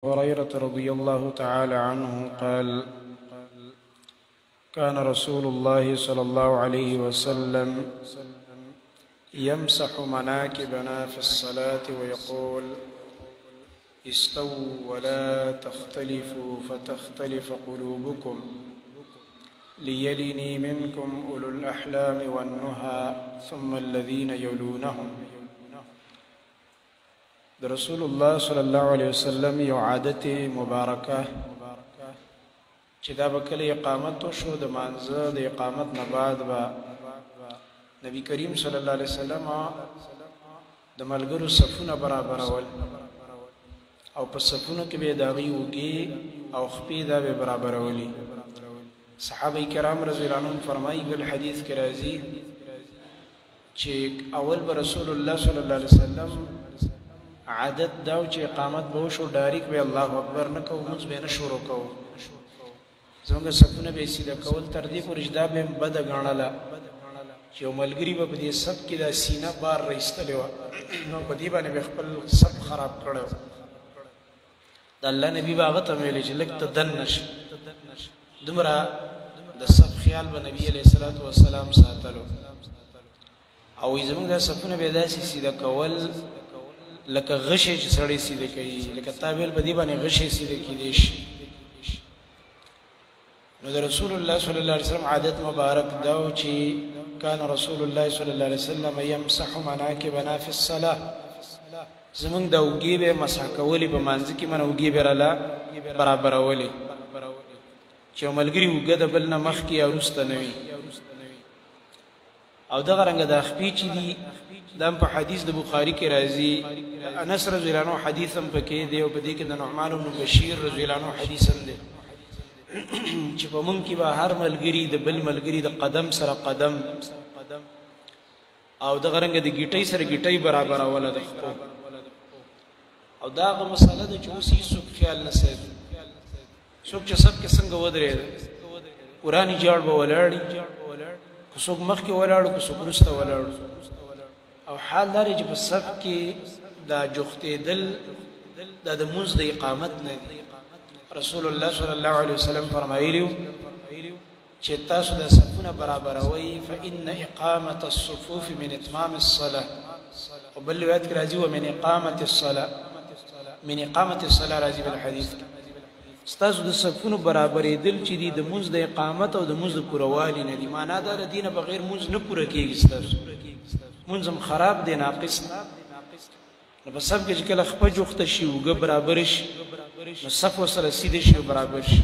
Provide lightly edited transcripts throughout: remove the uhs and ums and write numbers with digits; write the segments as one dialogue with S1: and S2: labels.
S1: هريرة رضي الله تعالى عنه قال: كان رسول الله صلى الله عليه وسلم يمسح مناكبنا في الصلاة ويقول: استووا ولا تختلفوا فتختلف قلوبكم ليلني منكم أولو الأحلام والنهى ثم الذين يلونهم. رسول الله صلی الله علیه وسلم یو عادت مبارکه چې دا به کله اقامت وشو د مانځه د اقامت نه بعد به نبی کریم صلی الله علیه وسلم د ملګرو صفونه برابرول او په صفونو کې به د هغوی اوږې او خپې دا به برابرولي. صحابه کرام رضی الله عنهم فرمایي بل حدیث کې راځي چې اول به رسول الله صلی الله علیه وسلم عادت داو چې اقامت به وشو ډایرک به الله اکبر نه کوو، مونځ به نه شروع کوو، زموږ صفونه به یې سیده کول. تر دې پورې چې دا به یې بده ګڼله چې یو ملګري به په دې صف کې دا سینه بار رایستلې وه، نو په دې باندې به خپل صف خراب کړی و. د الله نبي به هغه ته ویلې چې لږ ته دننه شه، دومره د صف خیال به نبي علیه الصلاة والسلام ساتلو. او زموږ دا صفونه به یې داسې سیده کول لکه غشې چې سړی سیده کوي، لکه تا ویل په دې باندې غشې سیده کیدی شي. نو د رسول الله صلی الله علیه وسلم عادت مبارک دا و چې کان رسول الله صلی الله علیه وسلم یمسح مناکبنا فی الصلاة، زمونږ د اوږې به یې مسح کولې، په مانځه کې من اوږې به یې راله برابرولې چې یو ملګري اوږه د بل نه مخکې یا وروسته نه وي. او دغه رنګه د خپې چې دي دا هم په حدیث د بخاري کې راځي. انس رضی الله عنه حدیث هم پکې دی او په دې کې د نعمان بن بشیر رضی الله عنه حدیث هم دی چې په مونږ کې به هر ملګري د بل ملګري د قدم سره قدم او دغه رنګه د ګیټۍ سره ګیټۍ برابروله د خپو. او دا هغه مسله ده چې اوس هېڅوک خیال نه ساتي. څوک چې صف کې څنګه ودرېده قرآني جاړ به ولاړي، که څوک مخکې ولاړو که څوک وروسته ولاړو. او حال دا دی چې په صف کې دا جوختېدل دا د مونځ د اقامت نه دی. رسول الله صلی الله علیه وسلم فرمایلي چې تاسو د صفونه برابروئ فإن اقامة الصفوف من اتمام الصلاة. او بل روایت کې راځي ومن اقامة الصلاة، من اقامة الصلاة راځي بل حدیث کې. ستاسو د صفونو برابرېدل چې دي د مونځ د اقامت او د مونځ د پوروالي نه دي. معنا دا د دې نه بغیر مونځ نه پوره کېږي، ستاسو مونځ هم خراب دی، ناقص. نو په صف کې چې کله خپه جوخته شي، اوږه برابر شي، نو صف ورسره سیده شي او برابر شي.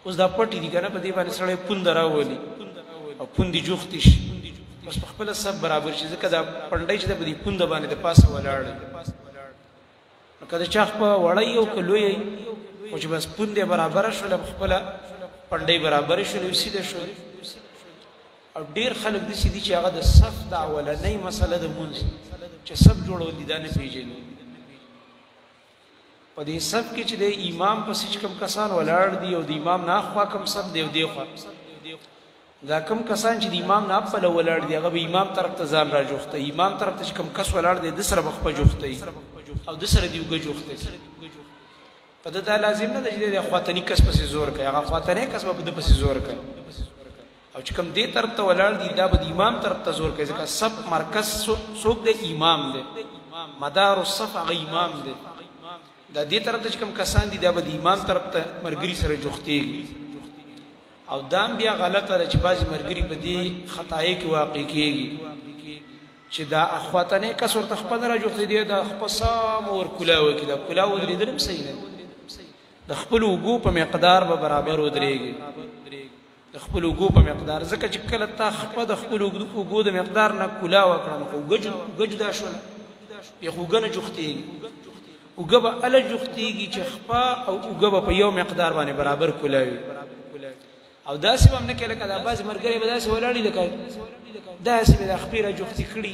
S1: اوس دا پټې دي که نه، په دې باندې سړی پونده راولي او پوندې جوختې شي، بس په خپله صف برابر شي. ځکه دا پنډۍ چې ده په دې پونده باندې د پاسه ولاړ دی. نو که د چا خپه وړی او که لوی خو چې بس پوندې برابره شوله، خپله پنډۍ برابرې شولې، سیده شولې. او ډېر خلک داسې دي چې هغه د صف د اولنۍ مسله د مونځ چې صف جوړول دي دا نه پېژني. په دې صف کې چې د امام پسې چې کوم کسان ولاړ دي او د امام نه خوا کوم صف دی او دې خوا دا کوم کسان چې د امام نه پله ولاړ دي هغه به امام طرف ته ځان را جوخته، امام طرف ته چې کوم کس ولاړ دی د سره به خپه جوخته او د سره دې اوږه جوخته. په ده دا لازم نه ده چې د خواتني کس پسې زور کوي، هغه خواتنی کس به په ده پسې زور کوي. او چې کوم دې طرف ته ولاړ دي دا به د امام طرف ته زور کوي، ځکه صف مرکز څوک دی؟ امام دی. مدار الصف هغه امام دی. دا دې طرف ته چې کوم کسان دي دا به د امام طرف ته ملګري سره جوختېږي. او دا هم بیا غلطه ده چې بعضې ملګري په دې خطایۍ کې واقع کېږي چې دا خواتنی کس ورته خپه نه را جوختېدی، دا خپه سم ور کولا وکړي. دا کولا ودرېدل هم صحیح نه، د خپلو اوږو په مقدار به برابر ودرېږي، د خپل اوږو په مقدار. ځکه چې کله تا خپه د خپل اوږو د مقدار نه کولا وکړه نو اوږه جدا شوله، بیا خو اوږه نه جوختېږي. اوږه به هله جوختېږي چې خپه او اوږه به په یو مقدار باندې برابر کولا وي. او داسې به هم نه کوي لکه دا بعضې ملګري به داسې ولاړي لکه داسې به د خپې را جوختې کړي،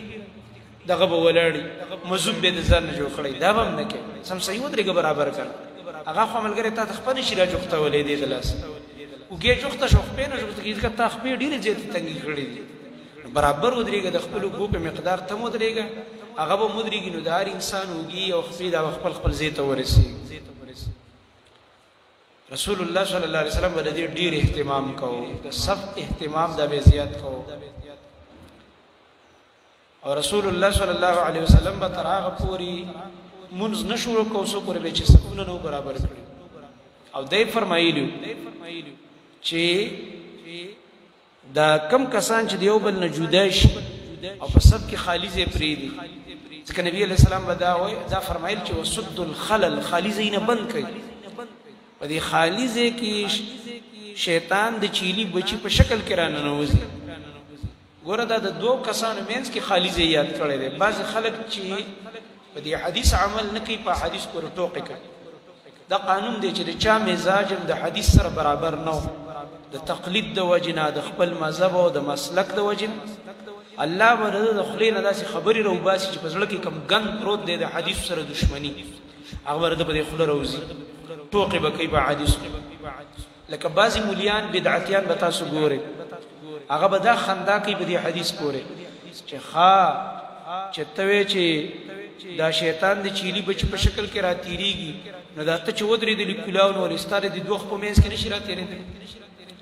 S1: دغه به ولاړي مزوب به د ځان نه جوړ کړی، دا به هم نه کوي. سم صحیح ودرېږه برابر کړه. هغه خو ملګری تا ته خپه نه شي را جوختولی دی د لاس، اوږې جوخته شو خپې نه جوخته کېږي، ځکه تا خپې ډېرې زیاتې تنګې کړې دي. برابر ودرېږه، د خپلو اوږو په مقدار ته هم ودرېږه هغه به مدرګي نو د هر انسان وږي او خپې د خپل خپل ځای ته ورسېږي. رسول الله صلی الله علیه وسلم به دې ډېر اهتمام کوو، د صف اهتمام دا به زیات کوو. او رسول الله صلی الله علیه وسلم به تر هغه پورې منځ نه شروع کوو څو پورې به چې صفونه نو برابر کړي. او دی فرمایلي چې دا کم کسان چې دیو بل نه جدا شي او په صف کې خالی ځای پرېږدي، ځکه نبی علیه السلام به دا فرمایل چې وسد الخلل، خالی ځای نه بند کړي. په دې خالی ځای کې شیطان د چیلی بچی په شکل کې راننوځي. ګوره دا د دوه کسانو مینس کې خالی ځای یاد کړی دی. بعضې خلک چې په دې حدیث عمل نه کوي، په حدیث پورې ټوقې کوي. دا قانون دی چې د چا مزاج هم د حدیث سره برابر نه و، د تقلید د وجې نه، د خپل مذهب او د مسلک د وجې نه الله به د خولې نه داسې خبرې راوباسي چې په زړه کې کوم ګند پروت دی د حدیث سره دشمني، هغه به د په دې خوله راوځي، ټوقې به کوي په حدیث. لکه بعضې مولیان بدعتیان به تاسو ګورئ، هغه به دا خندا کوي په دې حدیث پورې چې چې ته وې چې دا شیطان د چیلی بچ په شکل کې راتېرېږي، نو دا ته چې ودرېدلې کلاو نو ولې د دوه په منځ کې نشي راتېرېدلی.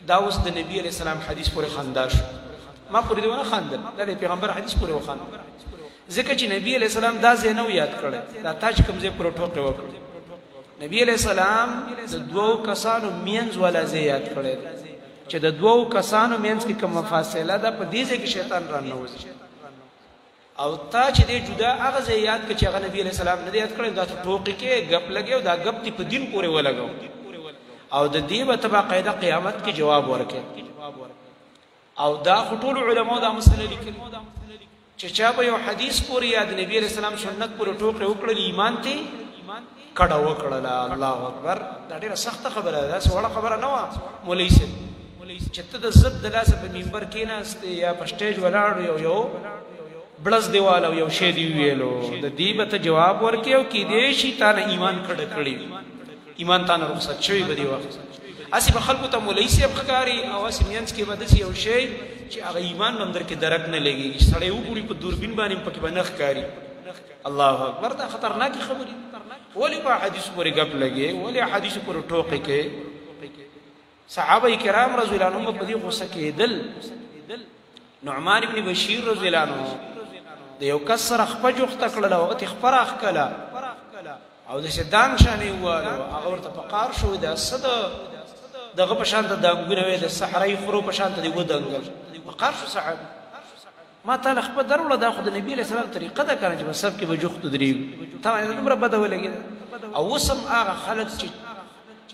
S1: دا اوس د نبي علیه السلام حدیث پورې خندا شو. ما پورې دې ونه خندل، دا د پیغمبر حدیث پورې وخاندل، ځکه چې نبي علیه السلام دا ځای نه و یاد کړی، دا تا چې کوم ځای پورې ټوکې وکړې. نبی علیه السلام د دوو کسانو منځ والا ځای یاد کړی دی چې د دوو کسانو منځ کې کومه فاصله ده، په دې ځای کې شیطان راننوځي. او تا چې دې جدا هغه ځای یاد کړه چې هغه نبی علیه السلام نه دی یاد کړی، دا ته ټوقې کې ګپ لګې او دا ګپ دې په دین پورې ولګو او د دې به ته باقاعده قیامت کې جواب ورکړې. او دا خو ټولو علماو دا مسله لیکلي چې چا به یو حدیث پورې یا د نبی علیه السلام سنت پورې ټوقې وکړلې، ایمان ته کډه وکړله. الله اکبر، دا ډېره سخته خبره ده، داسې وړه خبره نه وه. مولوي صاحب چې ته د ضد د لاسه په منبر کېناستې یا په سټیج ولاړ یو بړز دیوال او یو شی دی ویلو، د دې به ته جواب ورکړې او کیدای شي تا نه ایمان کډه کړی، ایمان تا نه رخصت شوی به دې وخت. هسې به خلکو ته مولوي صاحب ښکاري او هسې منځ کې به داسې یو شی چې هغه ایمان به هم در کې درک نه لګېږي، سړی وګوري په دوربین باندې پکې به نه ښکاري. الله اکبر، دا خطرناکې خبرې. ولې په حدیث پورې ګپ لګې، ولې حدیث پورې ټوقې کې؟ صحابه کرام رضی الله عنهم په دې غوسه کېدل. نعمان ابن بشیر رضی الله عنه د یو کس سره خپه جوخته کړله، هغه ته خپه راښکله او داسې دانګ شانې ووالو، هغه ورته په قار شو، دا څه دغه په شان ته دانګونه وې، د صحرایي خرو په شان ته دې ودنګل. په قار شو صحابي، ما تاله خپه دروړه، دا خو د نبي علیه السلام طریقه ده که نه چې په صف کې به جوختو درېږو، تا باندې دومره بده ولګېده. او اوس هم هغه خلک چې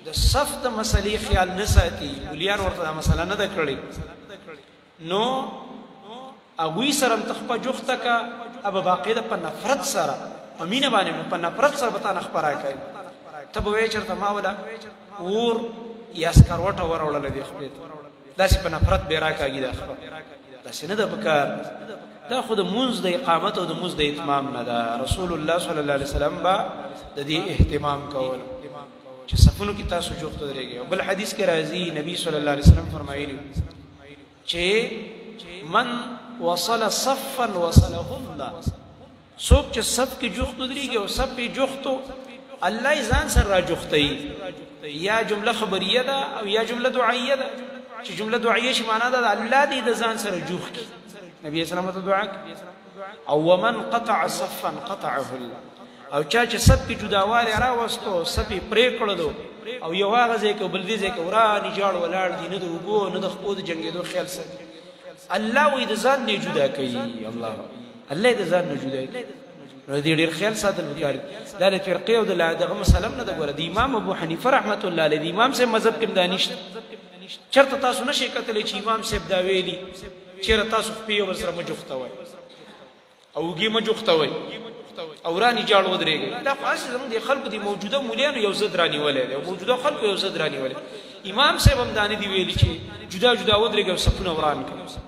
S1: د صف د مسلې خیال نه ساتي، مولیان ورته دا مسله نه ده کړې، نو هغوی سره هم ته خپه جوخته که، به باقاعده په نفرت سره، په مینه باندې په نفرت سره به تا نه خپه راکوي. ته به وایې چېرته ما وله اور یا سکروټه وروړله دې خپې ته، داسې په نفرت به یې راکاږي دا خپه، داسې نه ده په کار. دا خو د مونځ د اقامت او د مونځ د اتمام نه ده. رسول الله صلی الله علیه وسلم به د دې اهتمام کول چې صفونو کې تاسو جوخت درېږئ. او بل حدیث کې راځي، نبی صلی الله علیه وسلم فرمایلي چې من وصل صفا وصله الله، څوک چې صف کې جوخت درېږي او صف کې جوختو، الله یې ځان سره را جوختوي. یا جمله خبریه ده او یا جمله دعایه ده. چې جمله دعایه شي معنا ده الله دې د ځان سره جوخ کړي، نبی اسلام ته دعا کوي. او ومن قطع صفا قطعه الله، او چا چې صف کې جداوالی راوستو، صف یې پرې کړلو او یو هغه ځای کې بل دې ځای کې ورانې جاړ ولاړ دي، نه د اوبو نه د خپو د جنګېدو خیال ساتي، الله وایي د ځان نه جدا کوي. الله یې د ځان نه جدا کوي، نو دې ډېر خیال ساتل پکار. دا د فرقې او دغه مسله هم نه ده. ګوره د امام ابو حنیفه رحمت الله علیه، د امام صاحب مذهب کې هم دا نشته. چېرته تاسو نشئ کتلی چې امام صاحب دا ویلي چېرې تاسو خپې یو بل سره مه جوختوئ او اوږې مه جوختوئ او رانې جاړ ودرېږئ. دا خو هسې زموږ د خلکو د موجوده مولیانو یو ضد رانیولی دی، او موجوده خلکو یو ضد رانیولی. امام صاحب هم دا نه دي ویلي چې جدا جدا ودرېږئ او صفونه وران کړئ.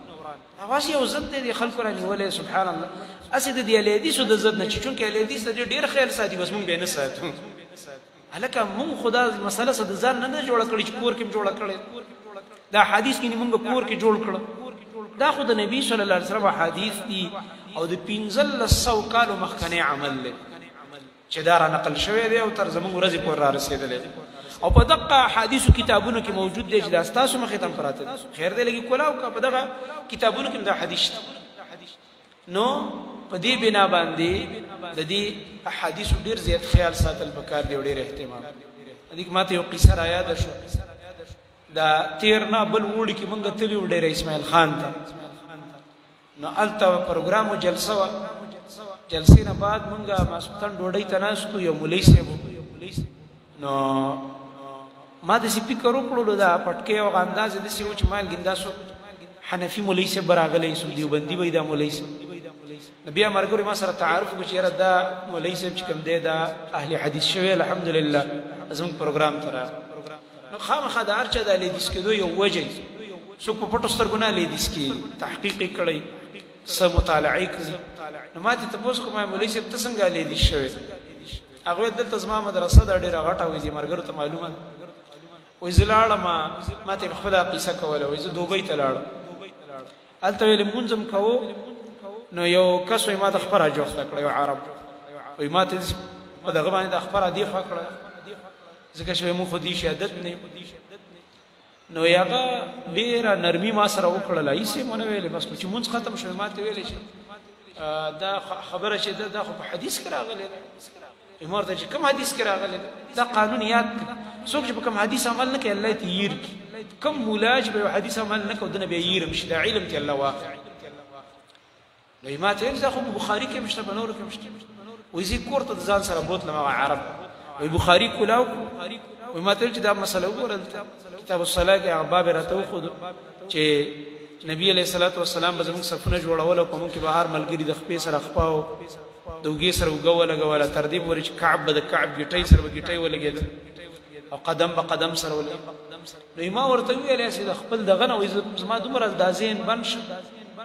S1: هغه هسې یو ضد دی د خلکو رانیولی. سبحان الله، هسې د دې اهلحدیثو د ضد نه چې چونکې اهلحدیث د دې ډېر خیال ساتي، بس مونږ به یې نه ساتو. هلکه مونږ خو دا مسله څه د ځان نه ده جوړه کړې چې کور کې هم جوړه کړې، دا حدیث کې مونږ کور کې جوړ کړه. دا خو د نبی صلی الله علیه وسلم حدیث دي او د 1500 کالو مخکنی عمل دی چې دا را نقل شوی دی او تر زموږ ورځې پورې را رسېدلی او په دغه احادیثو کتابونو کې موجود دی چې دا ستاسو مخې ته هم پراته دي خیر دی لږې کولاو که په دغه کتابونو کې هم دا حدیث شته نو په دې بنا باندې د دې احادیثو ډېر زیات خیال ساتل پکار دی او ډېر اهتمام دې کې ماته یو قصه را یاده شو دا تیر نه بل وړي کې مونږ تللي وو ډېر اسماعیل خان ته نو هلته پروګرام و جلسه وه جلسې نه بعد مونږ ماسپښتن ډوډۍ ته ناست وو یو مولوي صاحب نو ما داسې فکر وکړلو دا پټکۍ او هغه انداز یې داسې و چې ما ویل دا څوک حنفي مولوي صاحب به راغلی څوک دیوبندي به دا مولوي صاحب نو بیا ملګرو ما سره تعارف وکړو چې یاره دا مولوي صاحب چې کوم دی دا اهل حدیث شوی الحمدلله زموږ پروګرام ته راغی نو خامخا د هر چا د لیدیس کېدو یو وجه څوک په پټو سترګو نه لیدیس کېږي تحقیق یې کړی څه مطالعه کړي نو ما ته تپوس کوم مولوي صاحب ته څنګه لیدیس شوی هغه ویل دلته زما مدرسه دا ډېره غټه وایي ملګرو ته معلومه وایي زه لاړم ما ته یې خپله قیصه کوله وایي زه دوبۍ ته لاړم هلته ویلې لمونځ هم کوو نو یو کس وایي ما ته خپره جوخته کړه یو عرب وایي ما ته په دغه باندې دا خپره دې خوا کړه ځکه چې مونږ خو دې شي عادت نه نو هغه ډېره نرمي ما سره وکړله هېڅ یې ونه ویلې بس چې مونځ ختم شو ما ته ویلې چې دا خبره چې دا خو په حدیث کې راغلی ده ما ورته چې کوم حدیث کې راغلی ده دا قانون یاد کړه څوک چې په کوم حدیث عمل نه کوي الله یې تیر کړي کوم مولا چې په یو حدیث عمل نه کوي دنه به یې یېرم شي دا علم ته الله واقع نو ما ته ویل دا خو په بخاري کې هم شته په نورو کې هم شته وایي زه کور ته د ځان سره بوتلم هغه عرب وایي بخاري کولاو وایي ما ته ویل چې دا مسله وګوره کتاب الصلاه کې هغه باب یې راته وښودو چې نبی علیه الصلاة والسلام به زموږ صفونه جوړول او په موږ کې به هر ملګري د خپې سره خپه او د اوږې سره اوږه ولګوله تر دې پورې چې کعب به د کعب ګیټۍ سره به ګیټۍ ولګېده او قدم به قدم سره ولګېده نو ما ورته وویل چې د خپل دغه نه وایي زما دومره دا ذهن بند شه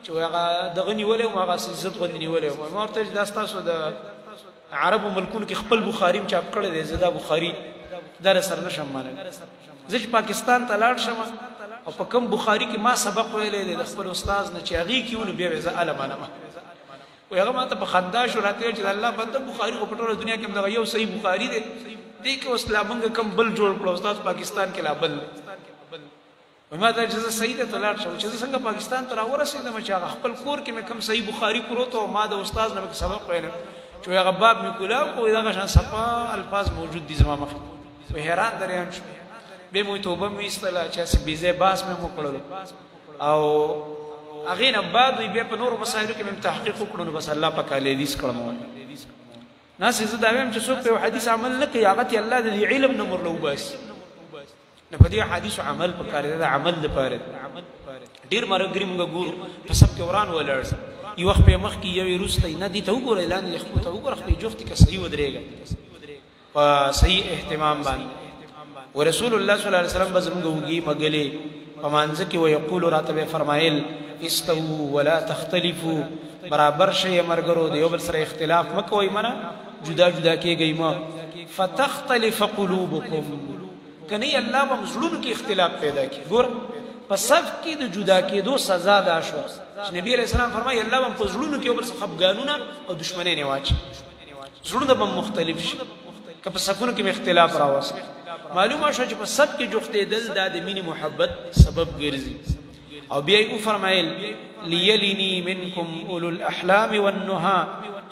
S1: چې هغه دغه نیولی وم هغه عزت غوندې نیولی وم ما ورته دا ستاسو د عربو ملکونو کې خپل بخاري هم چاپ کړی دی زه دا بخاري دا سره نشم منلی زه چې پاکستان ته لاړ شم او په کوم بخاري کې ما سبق ویلی دی د خپل استاذ نه چې هغې کې ونو بیا زه اله منم وایي هغه ما ته په خندا شو راته ویل چې د الله بنده بخاري خو په ټوله دنیا کې هم دغه یو صحیح بخاري دی دې کې اوس لا موږ کوم بل جوړ کړو استاد پاکستان کې لا بل وایي ما ته چې زه صحیح دی ته لاړ شم چې زه څنګه پاکستان ته راورسېدم چې هغه خپل کور کې مې کوم صحیح بخاري پروت او ما د استاذ نه مې سبق ویلی چې هغه باب مې کولاو خو دغه شان صفا الفاظ موجود دي زما مخې وایي حیران درېان شو بیا مو توبه مې ایستله چې هسې بې ځای بحث مې هم وکړلو او هغې نه بعد بیا په نورو مسایلو کې مې تحقیق وکړو نو بس الله پاک اهل حدیث کړم ناسې زه دا وایم چې څوک په یو حدیث عمل نه کوي هغه ته الله د دې علم نه مرله وباسي نو په دې حدیثو عمل پکار دی د عمل لپاره ډېر ملګري موږ ګورو په صف کې وران ولاړ یو وخت په مخکې یو یې وروستی نه دې ته وګوره لاندې خپو ته وګوره خپلې جفتې که صحیح ودرېږه په صحیح اهتمام باندې ورسول الله صلی الله علیه وسلم به زموږ اوږې مږلې په مانځه کې ویقولو راته به فرمایل استووا ولا تختلفوا برابر شئ ملګرو د یو بل سره اختلاف مه کوئ منه جدا جدا کېږئ مه فتختلف قلوبکم که نه الله به زړونو کې اختلاف پیدا کړي ګوره په صف کې د جدا کېدو سزا دا شوه چې نبي علیه السلام فرمایي الله به په زړونو کې یو بل څه خفګانونه او دشمنۍ نه واچي زړونه به مختلف شي که په صفونو کې اختلاف راوست معلومه شو چې په صف کې جوختېدل دا د مینې محبت سبب ګرځي او بیا یې وفرمایل لیلینی منکم اولو الاحلام والنها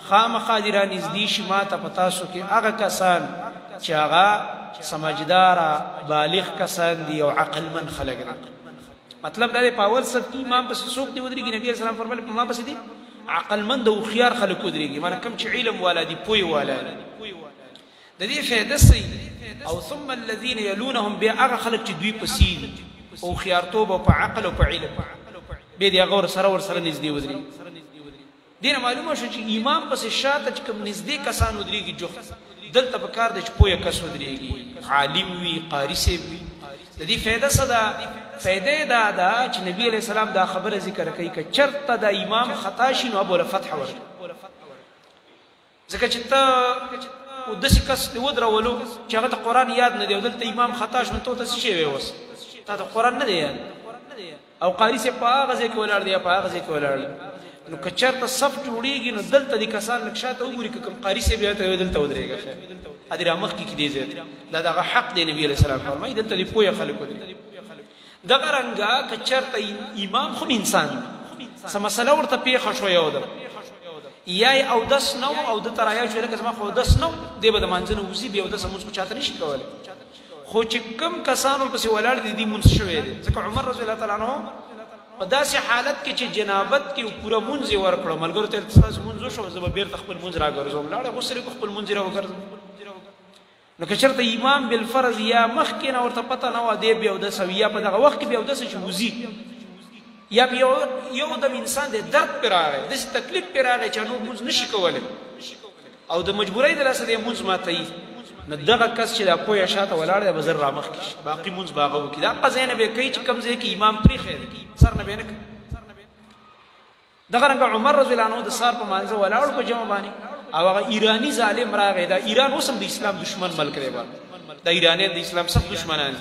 S1: خامخا دې رانږدې شي ما ته په تاسو کې هغه کسان چې هغه سمجداره بالغ کسان دي او عقلمن خلک دي مطلب دا دی په اول صف کې امام پسې څوک دی ودرېږي نبي علیه السلام فرمایل په ما پسې دي عقلمند او هوښیار خلک ودرېږي مانه کوم چې علم والا دي پوی والا دي د دې فایده صحیح او ثم الذين يلونهم بیا هغه خلک چې دوی پسې دي او هوښیارتوب او په عقل او په علم بیا دې هغه ورسره نږدې ودرېږي دې نه معلومه شوه چې امام پسې شاته چې کوم نږدې کسان ودرېږي جفت دلته پکار دی چې پوهه کس ودرېږي عالم وي قاري صاحب وي د دې فایده څه ده فایده دا ده چې نبی علیه السلام دا خبره ذکر کوي که چېرته د امام خطا شي نو ابوله فتح ورکړي ځکه چې ته داسې کس دې ودرولو چې هغه ته قرآن یاد نه دی او دلته امام خطا شو ته څه شی وې اوس تا ته قرآن نه دی یاد او قاری سے په هغه ځای کې ولاړ دی په هغه ځای کې ولاړ نو که چېرته صف جوړېږي نو دلته د کسان لږ شاته وګوري که کوم قاري صاحب یا ته دلته ودرېږه ادي را مخکې کې دی ځای دا دغه حق دی نبي علیه السلام فرمایي دلته د پوهه خلکو دی دغه رنګه که چېرته امام خو انسان څه مسله ورته پیښه شوه یو ده یا یې اودس نه و او دته رایاد شو لکه زما خو اودس نه و دی به د مانځه نه وځي بیا اودس لمونځ خو چاته نه شي کولی خو چې کوم کسان ورپسې ولاړ دي دي مونځ شوی دی ځکه عمر رضی الله تعالی عنه په داسې حالت کې چې جنابت کې پوره مونځ یې ورکړو ملګرو ته ستاسو مونځ وشو زه به بېرته خپل مونځ راګرځوم لاړې غسل یې خپل مونځ یې راوګرځوم نو که چېرته امام بالفرض یا مخکې نه ورته پته نه وه دی بیا اودس او یا په دغه وخت کې بیا اودس چې وځي یا یو دم انسان دی درد پرې راغی داسې تکلیف پرې راغی چې نور مونځ نشي کولی او د مجبورۍ د لاسه دی مونځ ماتوي نو دغه کس چې دا پویه شاته ولاړ دی به زر رامخکې شي باقي مونځ به هغه وکړي دغه ځای نه به یې کوي چې کوم ځای کې امام پرېښی دی سر نه به یې نه کوي دغه رنګه عمر رضی الله عنه د سهار په مانځه ولاړ په جمع باندې او هغه ایراني ظالم راغی دا ایران اوس هم د اسلام دشمن ملک دی دا ایرانیان د اسلام سخت دشمنان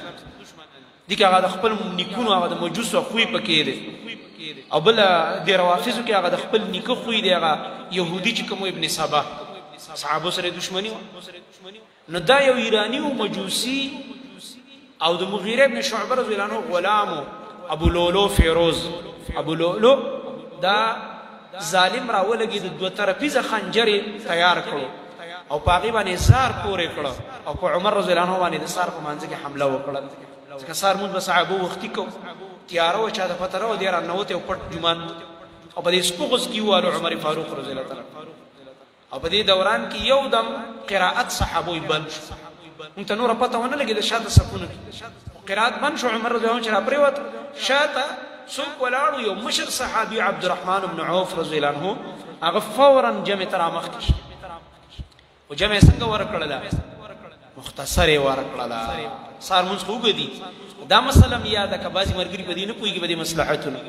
S1: دي که هغه د خپل نیکونو هغه د مجوسو خوی پکې دی او بل د روافضو کې هغه د خپل نیکه خوی دی هغه یهودي چې کوم ابن سبا صحابو سره دشمني نو دا یو ایرانی و مجوسی او د مغیره ابن شعبه رضی الله عنه غلامو ابو لولو فیروز ابو لولو دا ظالم را ولګي د دوه طرفیزه خنجر تیار کړو او په هغې باندې زار پورې کړه او په عمر رضی الله عنه باندې د سار په مانځه کې حمله وکړه ځکه سار مونځ به صحابو وختي کو تیاره وه چا ته پته نه وه دی راننوتی او پټ جومان او په دې سپغز کې ووالو عمر فاروق رضی الله تعالی او په دې دوران کې یو دم قرائت صحابوی بند شو مونږ ته نوره پته ونه لګېده شاته صفونه کې قرائت بند شو عمر رضی الله عنه چې راپرېوت شاته څوک ولاړو یو مشر صحابي عبدالرحمن بن عوف رضی الله عنه هغه فورا جمع ته رامخکې شو او جمع یې څنګه ورکړله مختصر یې ورکړله سهار مونځ خو اوږدي دا مسله مې یاده که بعضې ملګري په دې نه پوهېږي په دې مصلحتونه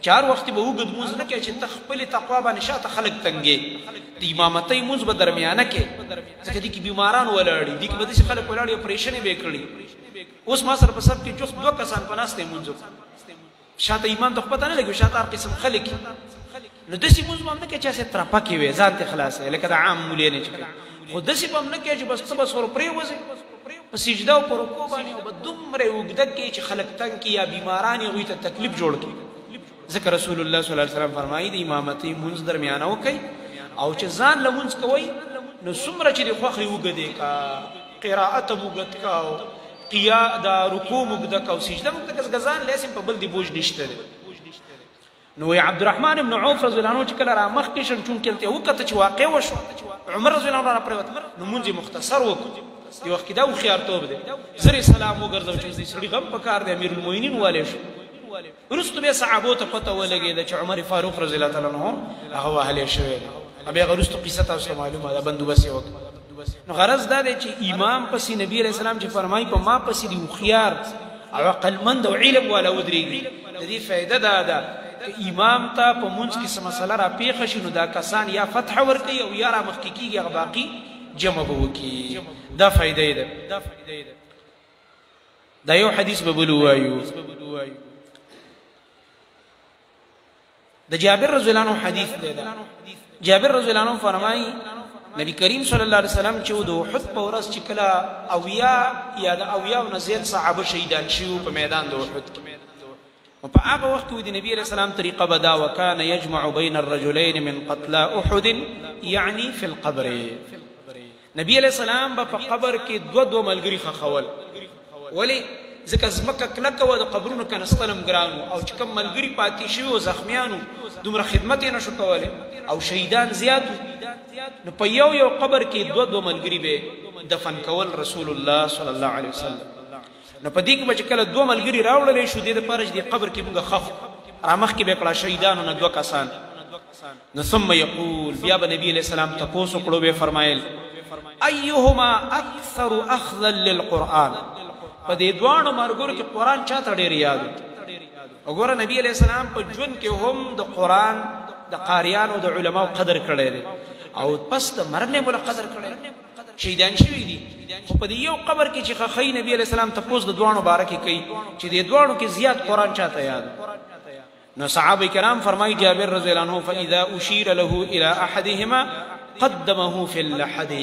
S1: چار وختې به اوږد مونځ نه کوې چې ته خپلې تقوا باندې شاته خلک تنګې د امامتۍ مونځ به درمیانه کې ځکه دې کې بیماران ولاړ دي دې کې به داسې خلک ولاړ دي اپریشنې به یې کړي اوس ما سره په صف کې جفت دوه کسان په ناست دی مونځ شاته امام ته خو پته نه لګي شاته هر قسم خلک نو داسې مونځ به هم نه کوې چې هسې ترپه کې وې ځان ته خلاص لکه د عام مولینې چې کوي خو داسې به هم نه کوې چې بس ته بس ور پرېوځې په سجده او په رکوع باندې او به دومره اوږده کړي چې خلک تنګ کړي یا بیماران یې هغوی ته تکلیف جوړ کړي ځکه رسول الله صلی الله علیه وسلم فرمایي د امامتۍ مونځ درمیانه وکئ او چې ځان له مونځ کوئ نو څومره چې د خوښې اوږدې کا قرائت هم اوږد کا او دا رکوع هم اوږده کا او سجده هم اوږده که ځان لیاسم په بل دې بوج نشته دی نو عبدالرحمن بن عوف رضی الله عنه چې کله را مخکې شم چونکې هلته یې وکته چې واقع وشوه عمر رضی الله عنه راپرېوت نو مونځ یې مختصر وکړو یو وخت کې دا هوښیارتوب دی زر یې سلام وګرځو چې دې سړي غم پکار دی امیرالمؤمنین والی شو وروسته بیا صحابو ته پته ولګېده چې عمر فاروق رضی الله تعالی عنه هغه وهلی شوی دی بیا هغه وروسته قصه تاسو ته معلومه ده بندوبست یې وکړه نو غرض دا دی چې امام پسې نبي علیه السلام چې فرمایي په ما پسې د هوښیار او عقلمند او علم والا ودرېږي د دې فایده دا ده که امام ته په مونځ کې څه مسله را پیښه شي نو دا کسان یا فتح ورکوي او یا را مخکې کېږي هغه باقي جمع به وکړي دا فایده یې ده دا یو حدیث به بل ووایو د جابر رضی الله عنه حدیث دی جابر رضی الله عنه فرمایي نبی کریم صلی الله علیه وسلم چې د احد په ورځ چې کله اویا یا د اویاو نه زیات صحابه شهیدان شوي په میدان د احد کې و په هغه وخت کې د نبي علیه السلام طریقه به دا وکانه یجمع بین الرجلین من قتلا احد یعنی فی القبر نبی علیه السلام به په قبر کې دوه ملګري ښخول ولې ځکه ځمکه کلکه وه د قبرونو کنستل هم ګران و او چې کوم ملګري پاتې شوي و زخمیانو دومره خدمت یې نشو کولی او شهیدان زیات نو په یو قبر کې دوه ملګري به دفن کول رسول الله صلی الله علیه وسلم نو په دې کې به چې کله دوه ملګري راوړلی شو دې دپاره چې دې قبر کې موږ ښخ رامخکې به یې کړه شهیدانو نه دوه کسان نو ثم یقول بیا به نبي علیه السلام تپوس وکړو به یې فرمایل ایهما اکثر اخذا للقرآن په دې دواړو مرګورو کې قرآن چاته ډېر یاد وګوره نبي علیه السلام په ژوند کې هم د قرآن د قاریانو د علماو قدر کړی دی او پس د مرګ نه یې قدر کړی شهیدان شوي دي خو په دې یو قبر کې چې خخی نبی علیه السلام تپوس د دواړو باره کې کوي چې دې دواړو کې زیات قرآن چاته یاد نو صحابه کرام فرمایي جابر رضی الله عنه فاذا اشیر له الى احدهما قدمه في اللحد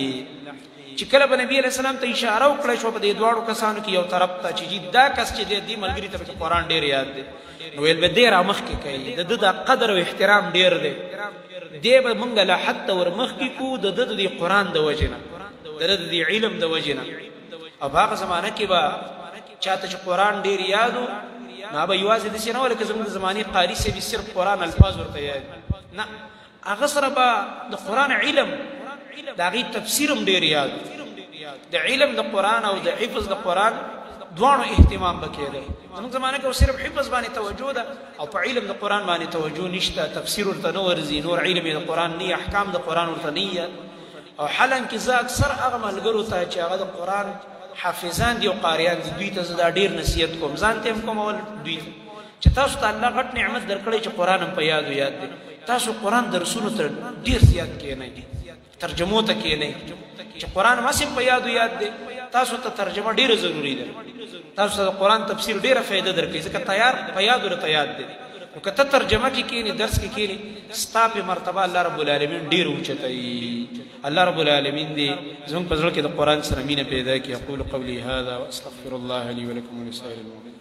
S1: چې کله به نبی علیه السلام ته اشاره وکړه شو په دې دواړو کسانو کې یو طرف ته چې دا کس چې دې ملګري ته قرآن ډېر یاد دی نو ویل به دې را مخکې کوي د ده د قدر او احترام ډېر دی دې به موږ لحد ته ور مخکې کړو د ده د قرآن د وجې نه د ده د علم د وجې نه او په هغه زمانه کې به چاته چې قرآن ډېر یاد و نو به یوازې داسې نه وه لکه زموږ د زمانې قاري صاحب صرف قرآن الفاظ ورته یاد نه هغه سره به د قرآن علم د هغې تفسیر هم ډېر یاد د علم د قرآن او د حفظ د قرآن دواړو اهتمام به کېده زموږ زمانه کې صرف حفظ باندې توجه ده او په علم د قرآن باندې توجه نشته تفسیر ورته نه ورځي نور علم د قرآن نه احکام د قرآن ورته نه او حالانکې زه اکثر هغه ملګرو ته چې هغه د قرآن حافظان دي او قاریان دي دوی ته زه دا ډېر نصیحت کوم ځان ته هم کوم اول دوی ته چې تاسو ته الله غټ نعمت درکړی چې قرآن هم په یادو یاد دی تاسو قرآن درسونو ته ډېر زیات کښېنئ ترجمو ته کښېنئ چې قرآن هماسې په یادو یاد دی تاسو ته ترجمه ډېره ضروري ده تاسو ته د قرآن تفسیر ډېره فایده درکوي ځکه تیار په یادو درته یاد دی نو که ته ترجمه کې کښېنې درس کې کښېنې ستا په مرتبه الله رب العالمین ډېر اوچتوي الله رب العالمین دې زموږ په زړه کې د قرآن سره مینه پیدا کړي اقول قولي هذا واستغفر الله لي ولكم ولسائر المؤمنين